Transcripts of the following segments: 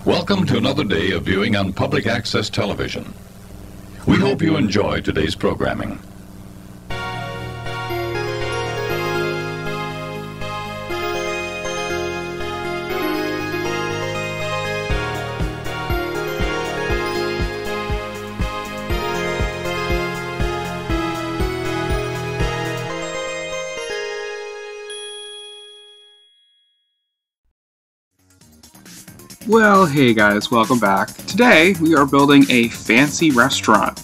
Welcome to another day of viewing on public access television. We hope you enjoy today's programming. Well, hey guys, welcome back. Today we are building a fancy restaurant.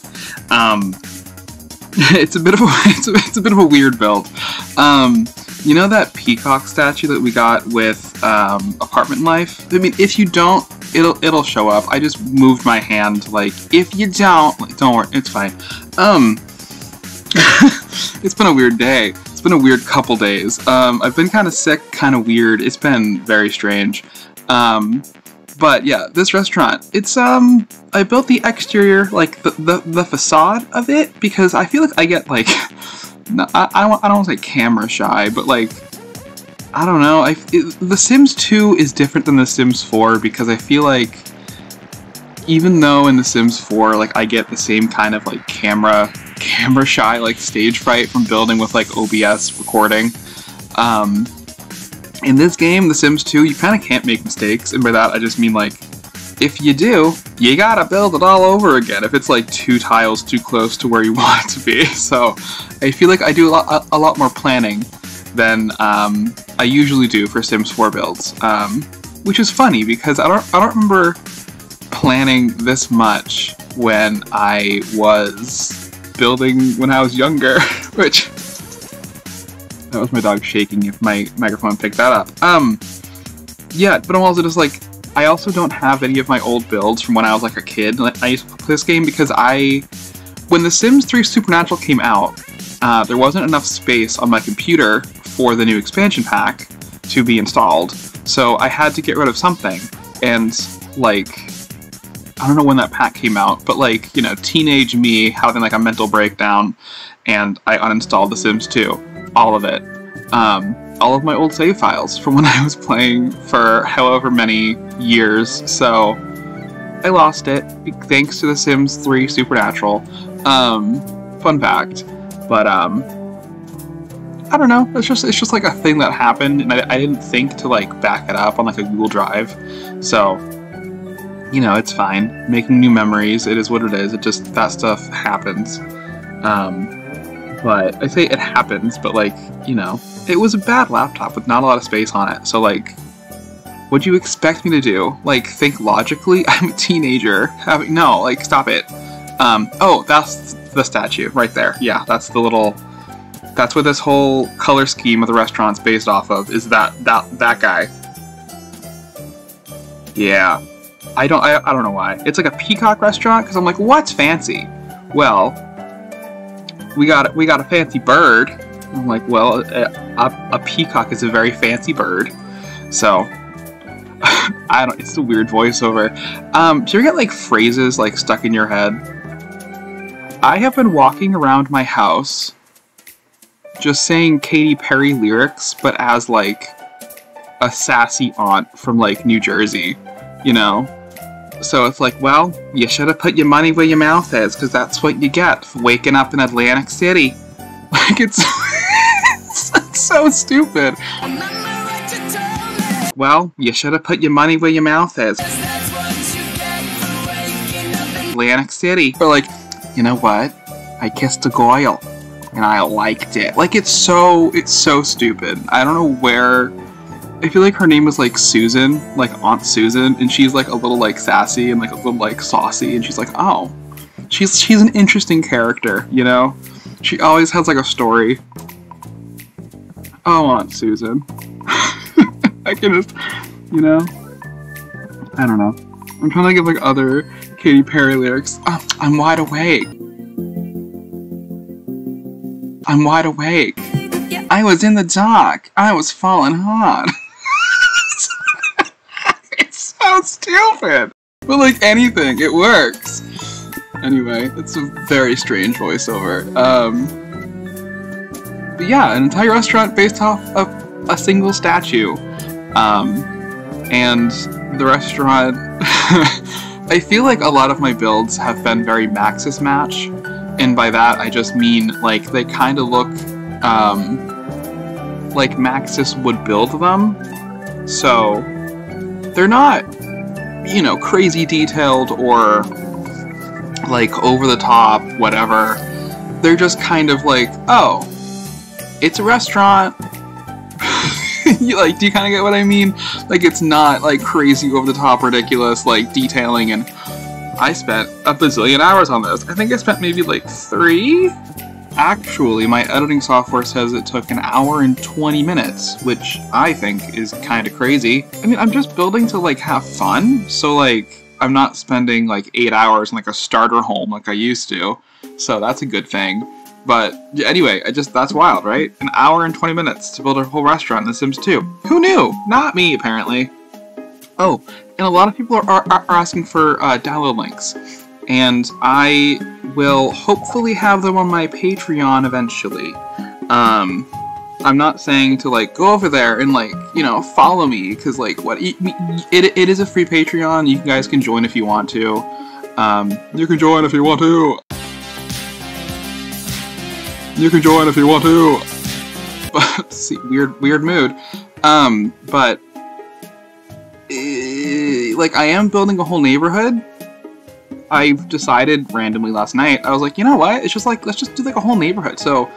It's a bit of a weird build. You know that Peacoque statue that we got with Apartment Life? I mean, if you don't, it'll show up. I just moved my hand. Like, if you don't, like, don't worry, it's fine. It's been a weird day. It's been a weird couple days. I've been kind of sick, kind of weird. It's been very strange. But yeah, this restaurant, it's, I built the exterior, like, the facade of it, because I feel like I get, like, I don't want to say camera shy, but, like, I don't know, The Sims 2 is different than The Sims 4, because I feel like, even though in The Sims 4, like, I get the same kind of, like, camera shy, like, stage fright from building with, like, OBS recording, in this game, The Sims 2, you kind of can't make mistakes, and by that I just mean, like, if you do, you gotta build it all over again if it's, like, 2 tiles too close to where you want it to be. So, I feel like I do a lot more planning than I usually do for Sims 4 builds, which is funny, because I don't remember planning this much when I was building when I was younger, which... That was my dog shaking if my microphone picked that up. Yeah, but I'm also just like, I also don't have any of my old builds from when I was like a kid. I used to play this game because when The Sims 3 Supernatural came out, there wasn't enough space on my computer for the new expansion pack to be installed. So I had to get rid of something. And, like, I don't know when that pack came out, but, like, you know, teenage me having, like, a mental breakdown, and I uninstalled The Sims 2. All of it. All of my old save files from when I was playing for however many years, so I lost it, thanks to The Sims 3 Supernatural. Fun fact. But, I don't know, it's just like a thing that happened, and I didn't think to, like, back it up on, like, a Google Drive, so, you know, it's fine. Making new memories, it is what it is, that stuff happens. But I say it happens, but, like, you know, it was a bad laptop with not a lot of space on it, so, like, what'd you expect me to do? Like, think logically? I'm a teenager. No, like, stop it. Oh, that's the statue, right there. Yeah, that's that's what this whole color scheme of the restaurant's based off of, is that guy. Yeah. I don't know why. It's like a Peacoque restaurant, because I'm like, what's fancy? Well... We got a fancy bird. I'm like, well, a peacock is a very fancy bird. So, it's a weird voiceover. Do you ever get, like, phrases, like, stuck in your head? I have been walking around my house just saying Katy Perry lyrics, but as, like, a sassy aunt from, like, New Jersey, you know? So it's like, well, you should have put your money where your mouth is, because that's what you get for waking up in Atlantic City. Like, it's so stupid. Well, you should have put your money where your mouth is. Atlantic City. Or like, you know what? I kissed a goyle, and I liked it. Like, it's so stupid. I don't know where... I feel like her name was, like, Susan, like Aunt Susan, and she's, like, a little, like, sassy and, like, a little, like, saucy, and she's like, oh, she's an interesting character, you know? She always has, like, a story. Oh, Aunt Susan. I can just, you know? I don't know. I'm trying to think of, like, other Katy Perry lyrics. Oh, I'm wide awake. I'm wide awake. I was in the dark. I was falling hard. So stupid! But, like, anything, it works! Anyway, it's a very strange voiceover. But yeah, an entire restaurant based off of a single statue. and the restaurant, I feel like a lot of my builds have been very Maxis match, and by that I just mean, like, they kind of look, like Maxis would build them, so they're not, you know, crazy detailed or, like, over the top, whatever. They're just kind of like, oh, it's a restaurant. Like, do you kind of get what I mean? Like, it's not, like, crazy over the top, ridiculous, like, detailing, and I spent a bazillion hours on this. I think I spent maybe, like, 3? Actually, my editing software says it took 1 hour and 20 minutes, which I think is kind of crazy. I mean, I'm just building to, like, have fun, so, like, I'm not spending, like, 8 hours in, like, a starter home like I used to, so that's a good thing. But anyway, that's wild, right? 1 hour and 20 minutes to build a whole restaurant in The Sims 2. Who knew? Not me, apparently. Oh, and a lot of people are asking for download links. And I will hopefully have them on my Patreon eventually. I'm not saying to, like, go over there and, like, you know, follow me, because, like, what, it is a free Patreon. You guys can join if you want to. You can join if you want to. You can join if you want to. See, weird mood. But like, I am building a whole neighborhood. I've decided randomly last night, I was like, you know what? It's just like, let's just do like a whole neighborhood. So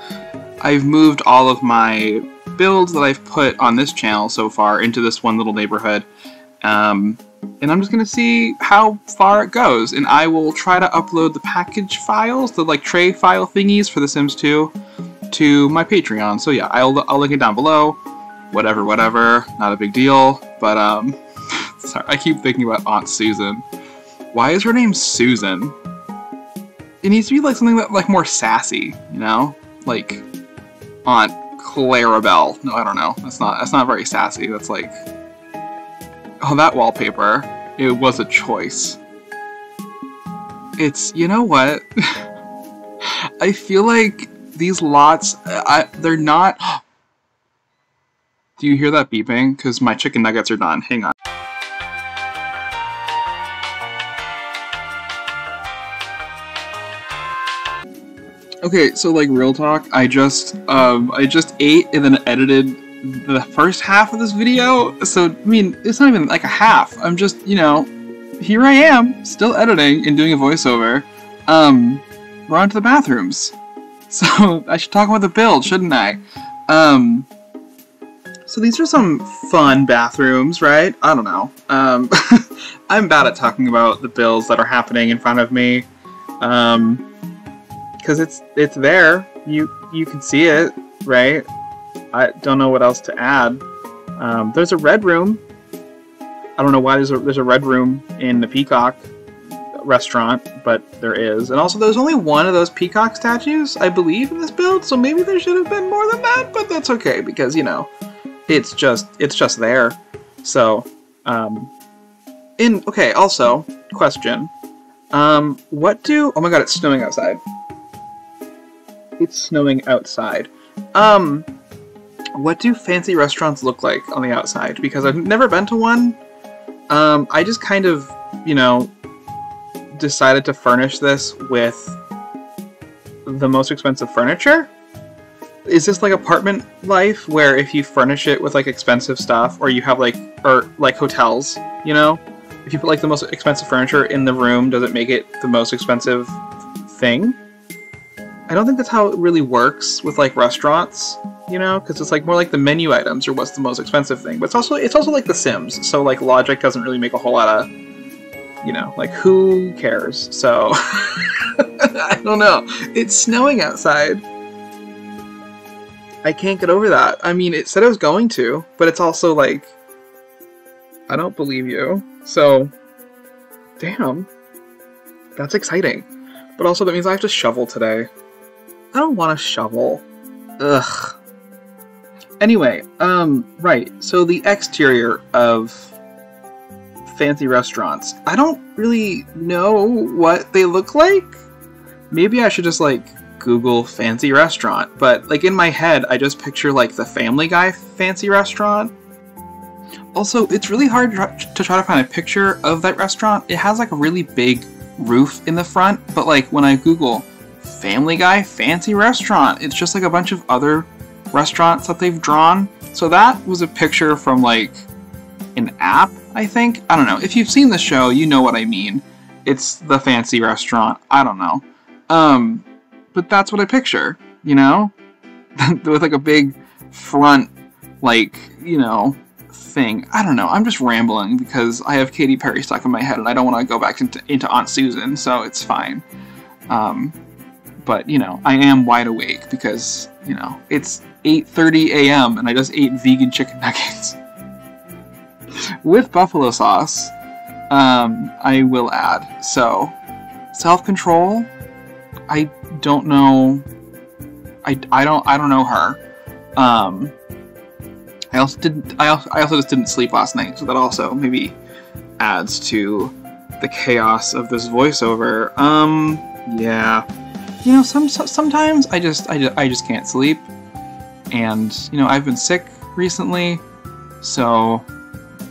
I've moved all of my builds that I've put on this channel so far into this one little neighborhood. And I'm just gonna see how far it goes, and I will try to upload the package files, the, like, tray file thingies for The Sims 2 to my Patreon. So yeah, I'll link it down below. Whatever, not a big deal. But sorry, I keep thinking about Aunt Susan. Why is her name Susan? It needs to be like something that, like, more sassy, you know, like Aunt Clarabelle. No, I don't know. That's not very sassy. That's like, oh, that wallpaper. It was a choice. It's, you know what? I feel like these lots, they're not... Do you hear that beeping? Because my chicken nuggets are done. Hang on. Okay, so, like, real talk, I just ate and then edited the first half of this video, so, I mean, it's not even like a half. I'm just, you know, here I am, still editing and doing a voiceover. We're on to the bathrooms. So, I should talk about the build, shouldn't I? So these are some fun bathrooms, right? I don't know. I'm bad at talking about the builds that are happening in front of me. Because it's there. You can see it, right? I don't know what else to add. There's a red room. I don't know why there's a red room in the Peacoque restaurant, but there is. And also, there's only one of those Peacoque statues, I believe, in this build, so maybe there should have been more than that, but that's okay, because, you know, it's just there. So, okay, also, question. Oh my god, it's snowing outside. It's snowing outside. What do fancy restaurants look like on the outside? Because I've never been to one. I just kind of, you know, decided to furnish this with the most expensive furniture. Is this like apartment life, where if you furnish it with, like, expensive stuff, or you have, like, or like hotels, you know? If you put, like, the most expensive furniture in the room, does it make it the most expensive thing? I don't think that's how it really works with, like, restaurants, you know? Because it's, like, more like the menu items or what's the most expensive thing. But it's also like The Sims, so, like, logic doesn't really make a whole lot of, you know, like, who cares? So, I don't know. It's snowing outside. I can't get over that. I mean, it said it was going to, but it's also like, I don't believe you. So, damn. That's exciting. But also that means I have to shovel today. I don't want to shovel. Ugh. Anyway, right. So the exterior of fancy restaurants. I don't really know what they look like. Maybe I should just, like, Google fancy restaurant, but, like, in my head I just picture, like, the Family Guy fancy restaurant. Also, it's really hard to try to find a picture of that restaurant. It has like a really big roof in the front, but like when I Google Family Guy fancy restaurant, it's just like a bunch of other restaurants that they've drawn. So that was a picture from like an app, I think. I don't know. If you've seen the show, you know what I mean. It's the fancy restaurant. I don't know. But that's what I picture, you know? With like a big front, like, you know, thing. I don't know. I'm just rambling because I have Katy Perry stuck in my head and I don't want to go back into Aunt Susan, so it's fine. But, you know, I am wide awake because, you know, it's 8:30 a.m. and I just ate vegan chicken nuggets. With buffalo sauce, I will add. So, self-control, I don't know. I don't know her. I also just didn't sleep last night, so that also maybe adds to the chaos of this voiceover. Yeah. You know, sometimes I just can't sleep, and you know, I've been sick recently, so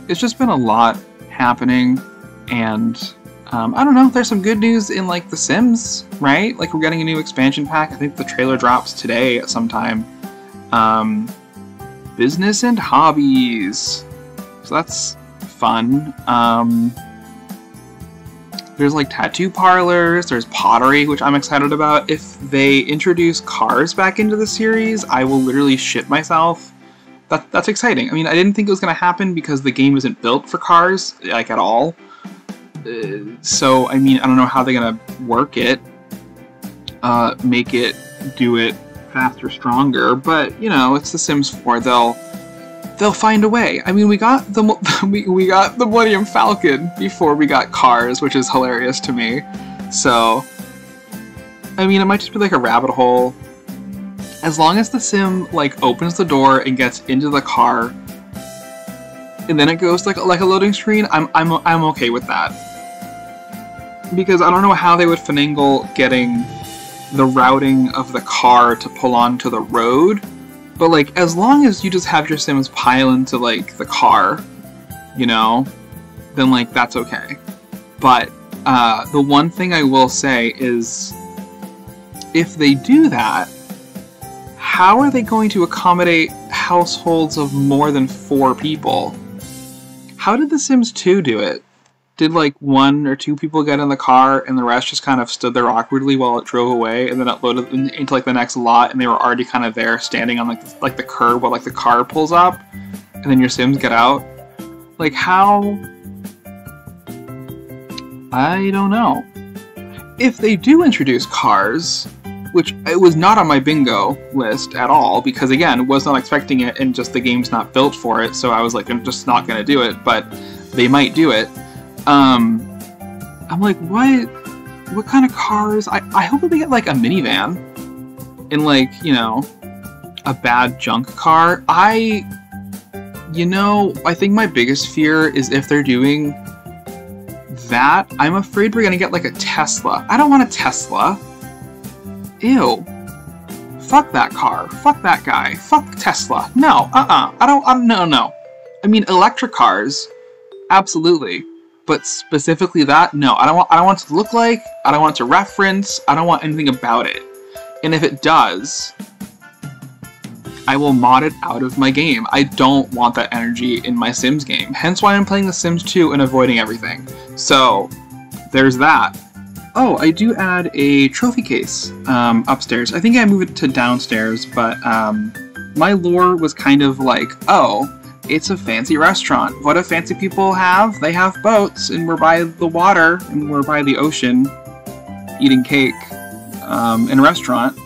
it's just been a lot happening, and I don't know, there's some good news in like The Sims, right? Like we're getting a new expansion pack. I think the trailer drops today at some time. Business and hobbies, so that's fun. There's like tattoo parlors, there's pottery, which I'm excited about. If they introduce cars back into the series, I will literally shit myself. That's exciting. I mean, I didn't think it was going to happen because the game isn't built for cars, like, at all. So, I mean, I don't know how they're going to work it. Make it, do it faster, stronger, but, you know, it's The Sims 4. They'll find a way. I mean, we got the Millennium Falcon before we got cars, which is hilarious to me. So, I mean, it might just be like a rabbit hole. As long as the sim like opens the door and gets into the car, and then it goes like a loading screen, I'm okay with that. Because I don't know how they would finagle getting the routing of the car to pull onto the road. But, like, as long as you just have your Sims pile into, like, the car, you know, then, like, that's okay. But, the one thing I will say is, if they do that, how are they going to accommodate households of more than 4 people? How did The Sims 2 do it? Did, like, 1 or 2 people get in the car and the rest just kind of stood there awkwardly while it drove away, and then it loaded into, like, the next lot and they were already kind of there standing on, like the curb while, like, the car pulls up, and then your Sims get out? Like, how? I don't know. If they do introduce cars, which it was not on my bingo list at all, because, again, was not expecting it, and just the game's not built for it, so I was like, I'm just not gonna do it, but they might do it. I'm like, what kind of cars? I hope that they get, like, a minivan and, like, you know, a bad junk car. You know, I think my biggest fear is if they're doing that, I'm afraid we're gonna get, like, a Tesla. I don't want a Tesla. Ew. Fuck that car. Fuck that guy. Fuck Tesla. No, no. I mean, electric cars, absolutely. But specifically that, no. I don't want it to look like, I don't want it to reference, I don't want anything about it. And if it does, I will mod it out of my game. I don't want that energy in my Sims game. Hence why I'm playing The Sims 2 and avoiding everything. So, there's that. Oh, I do add a trophy case upstairs. I think I moved it to downstairs, but my lore was kind of like, oh, it's a fancy restaurant. What do fancy people have? They have boats, and we're by the water, and we're by the ocean, eating cake in a restaurant.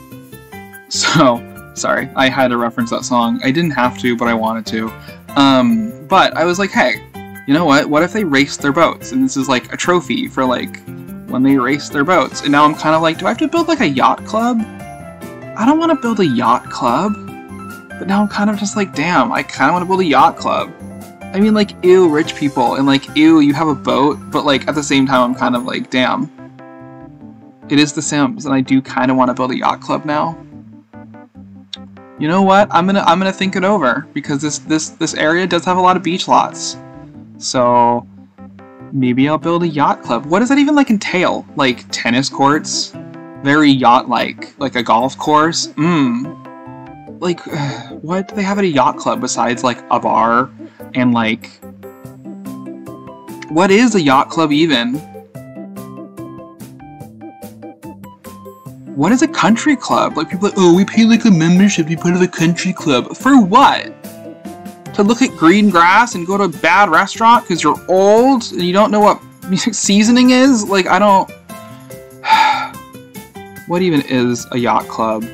So, sorry, I had to reference that song. I didn't have to, but I wanted to. But I was like, hey, you know what? What if they race their boats? And this is like a trophy for like when they race their boats. And now I'm kind of like, do I have to build like a yacht club? I don't want to build a yacht club. But now I'm kind of just like, damn, I kind of want to build a yacht club. I mean, like, ew, rich people, and like, ew, you have a boat, but like, at the same time, I'm kind of like, damn. It is The Sims, and I do kind of want to build a yacht club now. You know what? I'm gonna think it over, because this area does have a lot of beach lots. So maybe I'll build a yacht club. What does that even like entail? Like tennis courts? Very yacht-like. Like a golf course? Like, what do they have at a yacht club besides like a bar and like... What is a yacht club even? What is a country club? Like people are like, oh, we pay like a membership to be part of a country club. For what? To look at green grass and go to a bad restaurant because you're old and you don't know what seasoning is? Like, I don't... What even is a yacht club?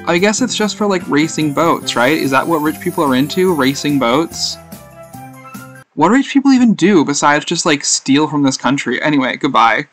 I guess it's just for like racing boats, right? Is that what rich people are into? Racing boats? What do rich people even do besides just like steal from this country? Anyway, goodbye.